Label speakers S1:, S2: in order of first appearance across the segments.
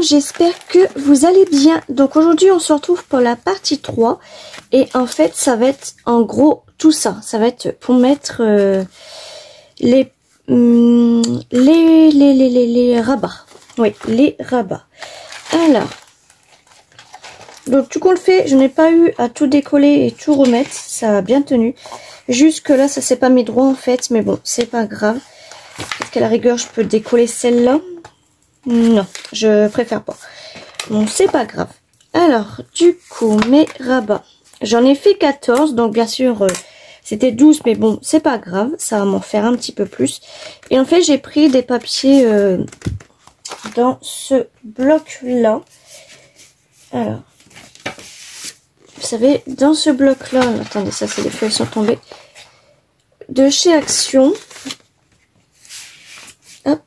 S1: j'espère que vous allez bien. Donc aujourd'hui on se retrouve pour la partie 3. Et en fait ça va être en gros tout ça. Ça va être pour mettre les rabats. Oui, les rabats. Alors, donc tout compte fait, je n'ai pas eu à tout décoller et tout remettre. Ça a bien tenu. Jusque là ça s'est pas mis droit en fait. Mais bon, c'est pas grave. Peut-être qu'à la rigueur je peux décoller celle-là. Non, je préfère pas. Bon, c'est pas grave. Alors, du coup, mes rabats. J'en ai fait 14, donc bien sûr, c'était 12, mais bon, c'est pas grave. Ça va m'en faire un petit peu plus. Et en fait, j'ai pris des papiers dans ce bloc-là. Alors, vous savez, dans ce bloc-là, attendez, ça c'est les feuilles sont tombées. De chez Action. Hop.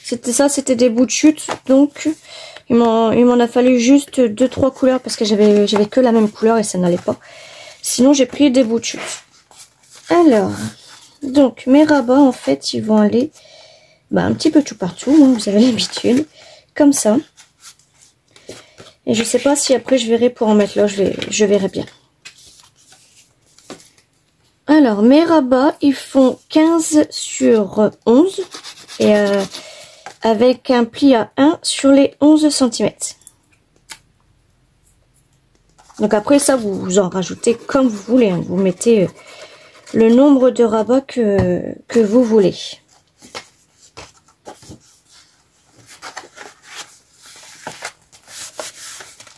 S1: C'était ça, c'était des bouts de chute, donc il m'en a fallu juste 2-3 couleurs parce que j'avais que la même couleur et ça n'allait pas. Sinon j'ai pris des bouts de chute. Alors, donc mes rabats en fait ils vont aller un petit peu tout partout, hein, vous avez l'habitude, comme ça. Et je sais pas si après je verrai pour en mettre là, je verrai bien. Alors mes rabats ils font 15 sur 11 et avec un pli à 1 sur les 11 cm. Donc après ça, vous en rajoutez comme vous voulez. Hein. Vous mettez le nombre de rabats que vous voulez.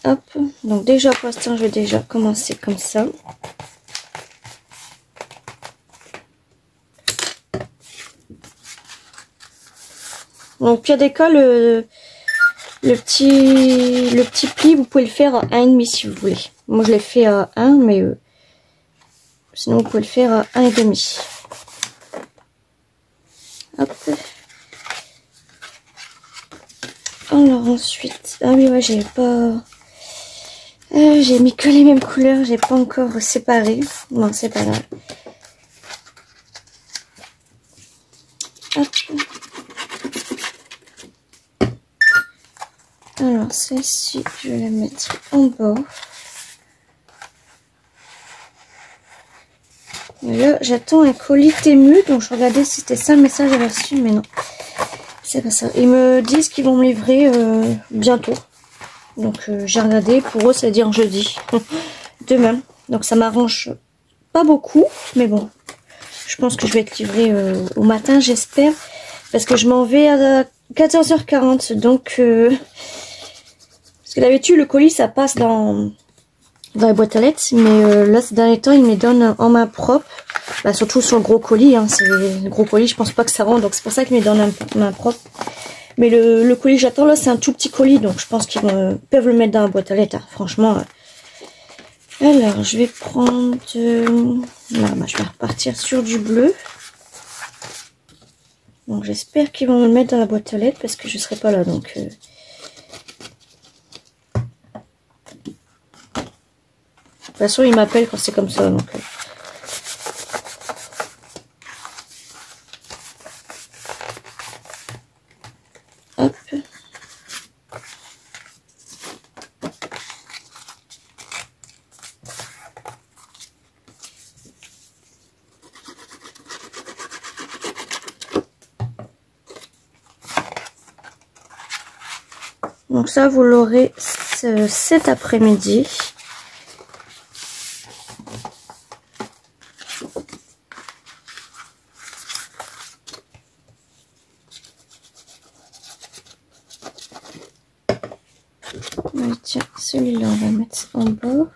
S1: Hop. Donc déjà pour l'instant, je vais déjà commencer comme ça. Donc pire des cas, le petit pli, vous pouvez le faire à 1,5 si vous voulez. Moi je l'ai fait à 1, mais sinon vous pouvez le faire à 1,5. Hop. Alors ensuite, ah oui ouais, j'ai pas, j'ai mis que les mêmes couleurs, j'ai pas encore séparé. Non, c'est pas grave. Hop. Alors celle-ci, je vais la mettre en bas. Et là, j'attends un colis Temu, donc je regardais si c'était ça le message que j'avais reçu, mais non, c'est pas ça. Ils me disent qu'ils vont me livrer bientôt. Donc j'ai regardé, pour eux ça veut dire jeudi, demain. Donc ça m'arrange pas beaucoup, mais bon, je pense que je vais être livrée au matin, j'espère, parce que je m'en vais à 14h40, donc... Parce que d'habitude, le colis, ça passe dans les boîtes à lettres. Mais là, ces derniers temps, il me les donne en main propre. Surtout sur le gros colis. Hein, c'est le gros colis, je pense pas que ça rentre. Donc, c'est pour ça qu'il me les donne en main propre. Mais le colis que j'attends, là, c'est un tout petit colis. Donc, je pense qu'ils peuvent le mettre dans la boîte à lettres. Hein, franchement. Alors, je vais prendre... Là, je vais repartir sur du bleu. Donc, j'espère qu'ils vont me le mettre dans la boîte à lettres. Parce que je serai pas là. Donc... De toute façon, il m'appelle quand c'est comme ça. Donc, hop. Donc ça, vous l'aurez cet après-midi. Tiens, celui-là, on va mettre en bas.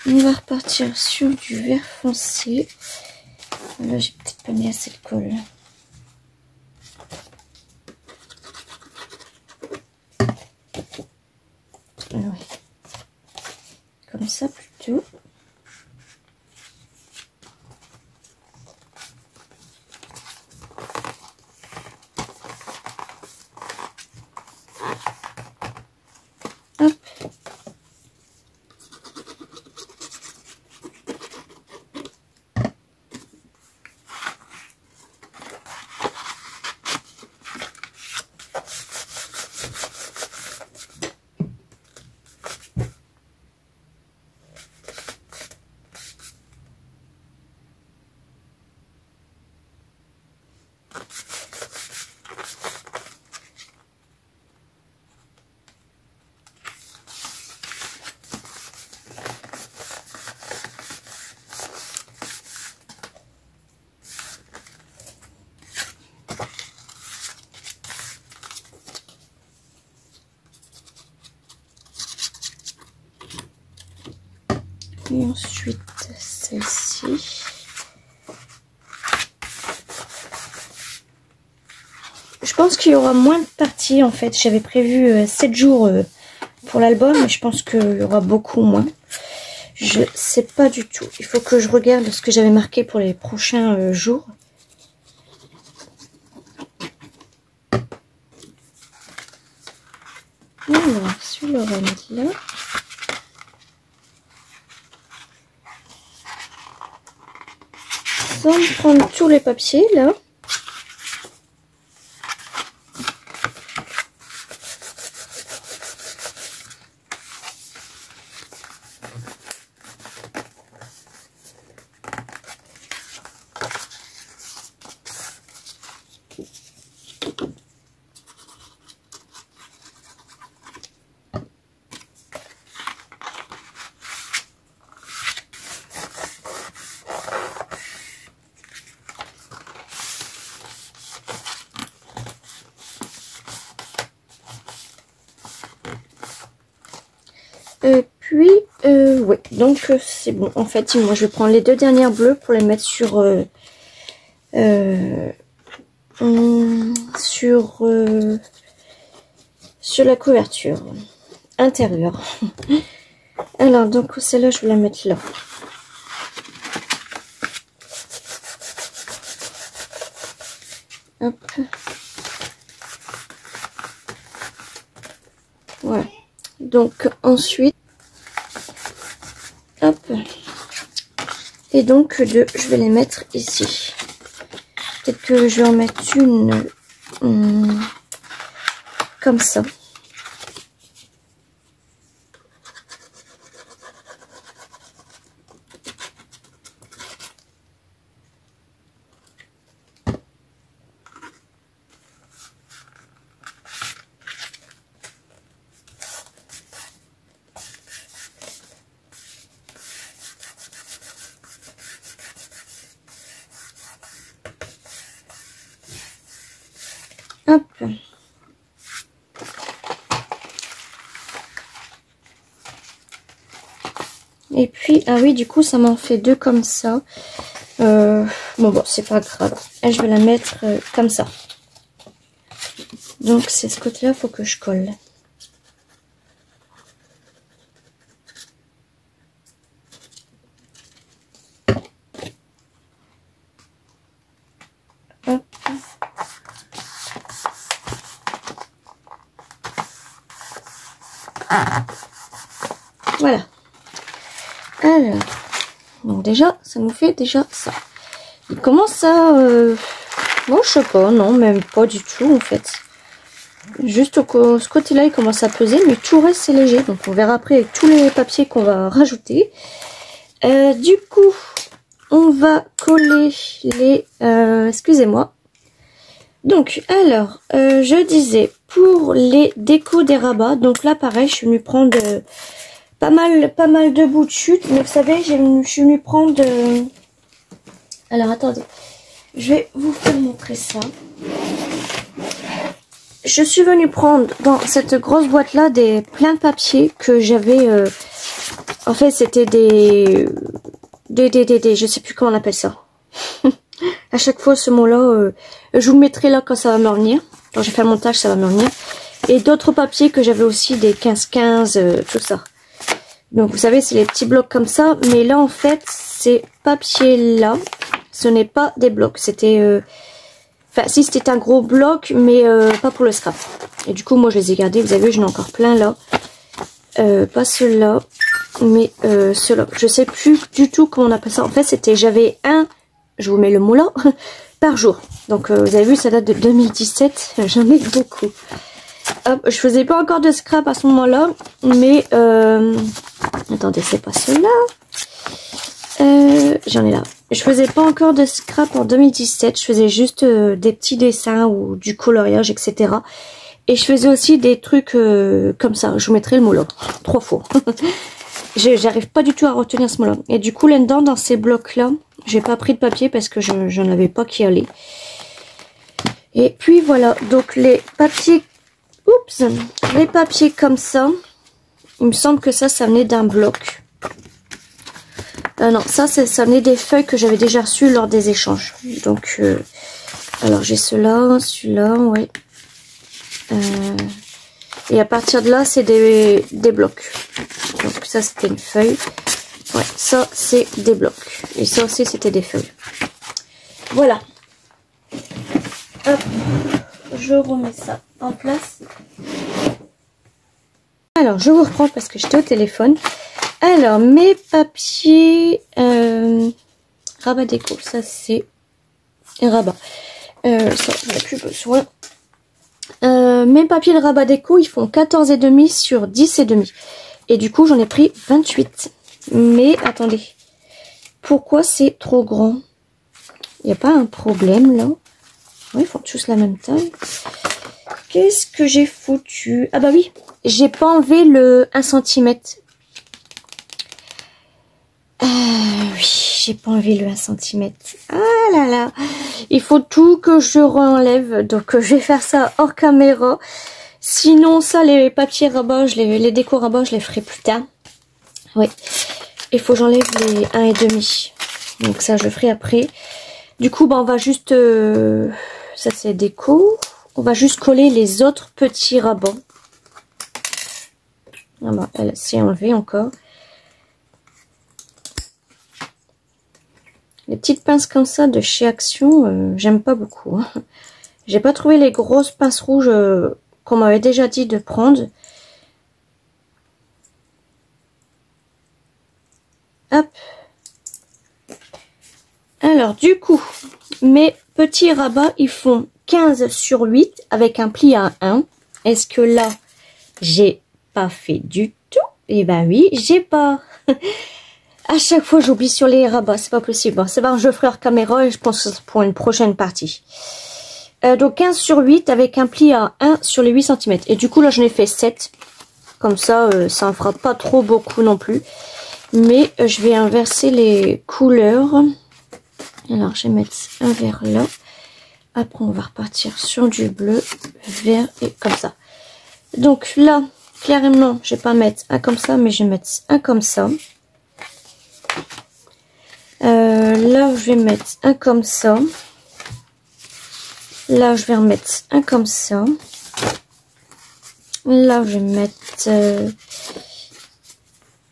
S1: On va repartir sur du vert foncé. Là, j'ai peut-être pas mis assez de colle. Ah ouais. Comme ça plutôt. Et ensuite celle-ci. Je pense qu'il y aura moins de parties en fait. J'avais prévu 7 jours pour l'album, mais je pense qu'il y aura beaucoup moins. Je sais pas du tout. Il faut que je regarde ce que j'avais marqué pour les prochains jours. Alors, celui-là, on va mettre là. Sans me prendre tous les papiers là. Oui, donc c'est bon. En fait, moi je vais prendre les 2 dernières bleues pour les mettre sur sur la couverture intérieure. Alors, donc celle-là, je vais la mettre là. Hop. Voilà. Donc ensuite, hop. Et donc je vais les mettre ici. Peut-être que je vais en mettre une comme ça. Hop. Et puis, ah oui, du coup, ça m'en fait 2 comme ça. Bon, c'est pas grave. Et je vais la mettre comme ça. Donc, c'est ce côté-là, faut que je colle. Hop. Voilà. Alors, donc déjà, ça nous fait déjà ça. Il commence à... Bon, je sais pas, non, même pas du tout en fait. Juste ce côté-là, il commence à peser, mais tout reste, c'est léger. Donc on verra après avec tous les papiers qu'on va rajouter. Du coup, on va coller les... excusez-moi. Donc, alors, je disais, pour les décos des rabats, donc là, pareil, je suis venue prendre pas mal de bouts de chute, mais vous savez, je suis venue prendre... Alors, attendez, je vais vous faire montrer ça. Je suis venue prendre dans cette grosse boîte-là plein de papiers que j'avais... en fait, c'était des... Je sais plus comment on appelle ça. À chaque fois, ce mot-là, je vous le mettrai là quand ça va me revenir. Quand j'ai fait le montage, ça va me revenir. Et d'autres papiers que j'avais aussi, des 15-15, tout ça. Donc, vous savez, c'est les petits blocs comme ça. Mais là, en fait, ces papiers-là, ce n'est pas des blocs. C'était... Enfin, si, c'était un gros bloc, mais pas pour le scrap. Et du coup, moi, je les ai gardés. Vous avez vu, j'en ai encore plein là. Pas ceux-là, mais ceux-là. Je sais plus du tout comment on appelle ça. En fait, c'était... J'avais un... Je vous mets le mot là, par jour. Donc, vous avez vu, ça date de 2017. J'en ai beaucoup. Hop, je faisais pas encore de scrap à ce moment-là. Mais, attendez, c'est pas ceux-là. J'en ai là. je faisais pas encore de scrap en 2017. Je faisais juste des petits dessins ou du coloriage, etc. Et je faisais aussi des trucs comme ça. Je vous mettrai le mot là. 3 fois. J'arrive pas du tout à retenir ce mot-là. Et du coup, là-dedans, dans ces blocs-là, j'ai pas pris de papier parce que je n'avais pas qui allait. Et puis voilà. Donc les papiers... Oups! Les papiers comme ça. Il me semble que ça venait d'un bloc. Non, ça venait des feuilles que j'avais déjà reçues lors des échanges. Donc, alors j'ai celui-là, ouais. Et à partir de là, c'est des blocs. Donc ça, c'était une feuille. Ouais, ça, c'est des blocs. Et ça aussi, c'était des feuilles. Voilà. Hop, je remets ça en place. Alors, je vous reprends parce que j'étais au téléphone. Alors, mes papiers rabat déco, ça c'est rabat. Ça, j'en ai plus besoin. Mes papiers de rabat déco, ils font 14,5 sur 10,5. Et du coup, j'en ai pris 28. Mais, attendez. Pourquoi c'est trop grand? Il n'y a pas un problème, là? Oui, ils font tous la même taille. Qu'est-ce que j'ai foutu? Ah bah oui, j'ai pas enlevé le 1 cm. Oui, j'ai pas enlevé le 1 cm. Ah là là. Il faut tout que je renlève. Donc je vais faire ça hors caméra. Sinon ça, les papiers rabat, les décos rabat, je les ferai plus tard. Oui. Il faut que j'enlève les 1,5. Donc ça je le ferai après. Du coup bah on va juste... ça c'est déco. On va juste coller les autres petits rabats. Ah bah elle s'est enlevée encore. Les petites pinces comme ça de chez Action, j'aime pas beaucoup. Hein. J'ai pas trouvé les grosses pinces rouges qu'on m'avait déjà dit de prendre. Hop. Alors du coup, mes petits rabats, ils font 15 sur 8 avec un pli à 1. Est-ce que là, j'ai pas fait du tout? Eh ben oui, j'ai pas. À chaque fois, j'oublie sur les rabats. C'est pas possible. Bon, c'est bon, je ferai hors caméra et je pense que c'est pour une prochaine partie. Donc 15 sur 8 avec un pli à 1 sur les 8 cm. Et du coup, là, j'en ai fait 7. Comme ça, ça en fera pas trop beaucoup non plus. Mais je vais inverser les couleurs. Alors, je vais mettre un vert là. Après, on va repartir sur du bleu, vert et comme ça. Donc là, clairement, je vais pas mettre un comme ça, mais je vais mettre un comme ça. Là, je vais mettre un comme ça. Là, je vais remettre un comme ça. Là, je vais mettre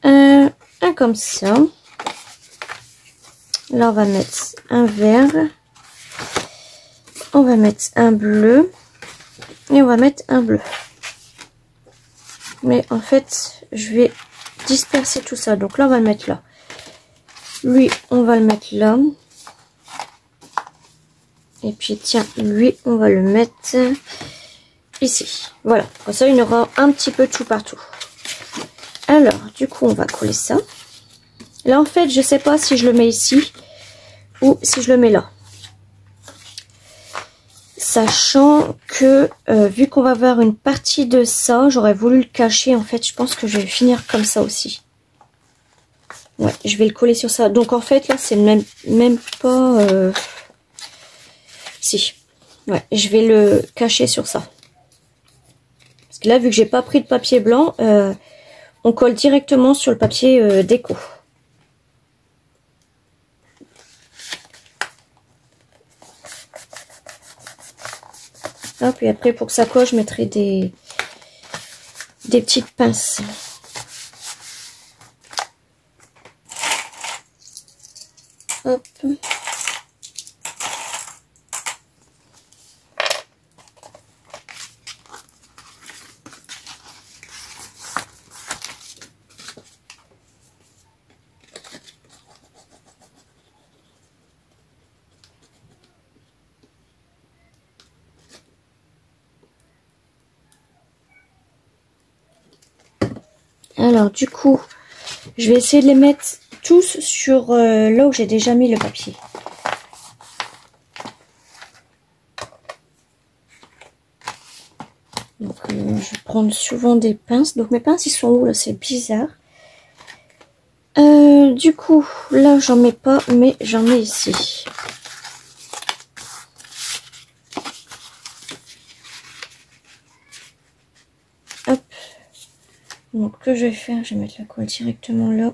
S1: un comme ça. Là, on va mettre un vert. On va mettre un bleu. Et on va mettre un bleu. Mais en fait, je vais disperser tout ça. Donc là, on va le mettre là. Lui, on va le mettre là. Et puis, tiens, lui, on va le mettre ici. Voilà. Comme ça, il y aura un petit peu tout partout. Alors, du coup, on va coller ça. Là, en fait, je sais pas si je le mets ici ou si je le mets là. Sachant que, vu qu'on va avoir une partie de ça, j'aurais voulu le cacher. En fait, je pense que je vais finir comme ça aussi. Ouais, je vais le coller sur ça. Donc, en fait, là, c'est même pas... Si. Ouais, je vais le cacher sur ça. Parce que là, vu que j'ai pas pris de papier blanc, on colle directement sur le papier déco. Hop, et après, pour que ça colle, je mettrai des petites pinces. Hop. Alors, du coup, je vais essayer de les mettre tous sur là où j'ai déjà mis le papier. Donc je vais prendre souvent des pinces. Donc mes pinces ils sont où là? C'est bizarre. Du coup là j'en mets pas, mais j'en mets ici. Hop. Donc ce que je vais faire, je vais mettre la colle directement là.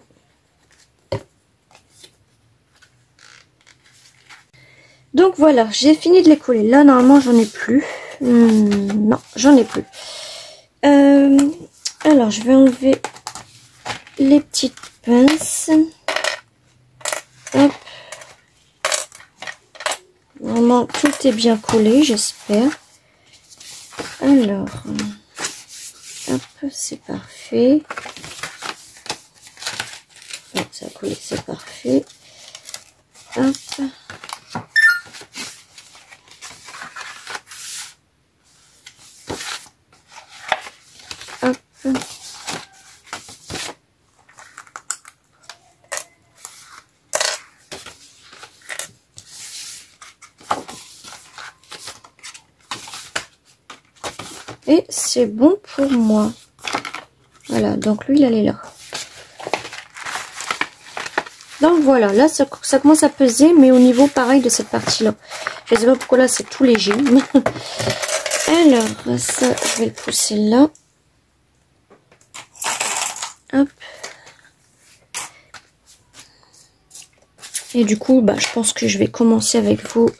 S1: Donc voilà, j'ai fini de les coller. Là normalement j'en ai plus. Non, j'en ai plus. Alors je vais enlever les petites pinces. Hop. Normalement tout est bien collé, j'espère. Alors, hop, c'est parfait. Donc, ça a collé, c'est parfait. Hop. Hop. Et c'est bon pour moi. Voilà, donc lui, il allait là. Donc voilà, là, ça commence à peser, mais au niveau pareil de cette partie-là. Je sais pas pourquoi là, c'est tout léger. Alors, ça, je vais le pousser là. Hop. Et du coup, bah, je pense que je vais commencer avec vous.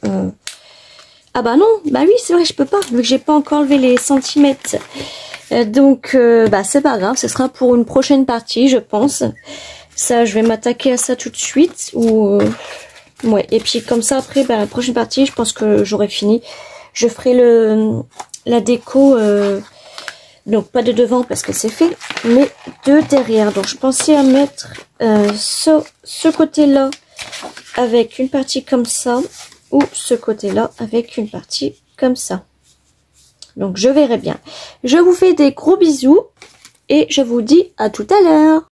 S1: Ah bah non, bah oui, c'est vrai, je peux pas, vu que j'ai pas encore enlevé les centimètres. Donc, bah c'est pas grave, ce sera pour une prochaine partie, je pense. Ça, je vais m'attaquer à ça tout de suite. Ou ouais, et puis comme ça, après, bah, la prochaine partie, je pense que j'aurai fini. Je ferai la déco, donc pas de devant parce que c'est fait, mais de derrière. Donc, je pensais à mettre ce côté-là avec une partie comme ça. Ou ce côté-là avec une partie comme ça. Donc je verrai bien. Je vous fais des gros bisous et je vous dis à tout à l'heure.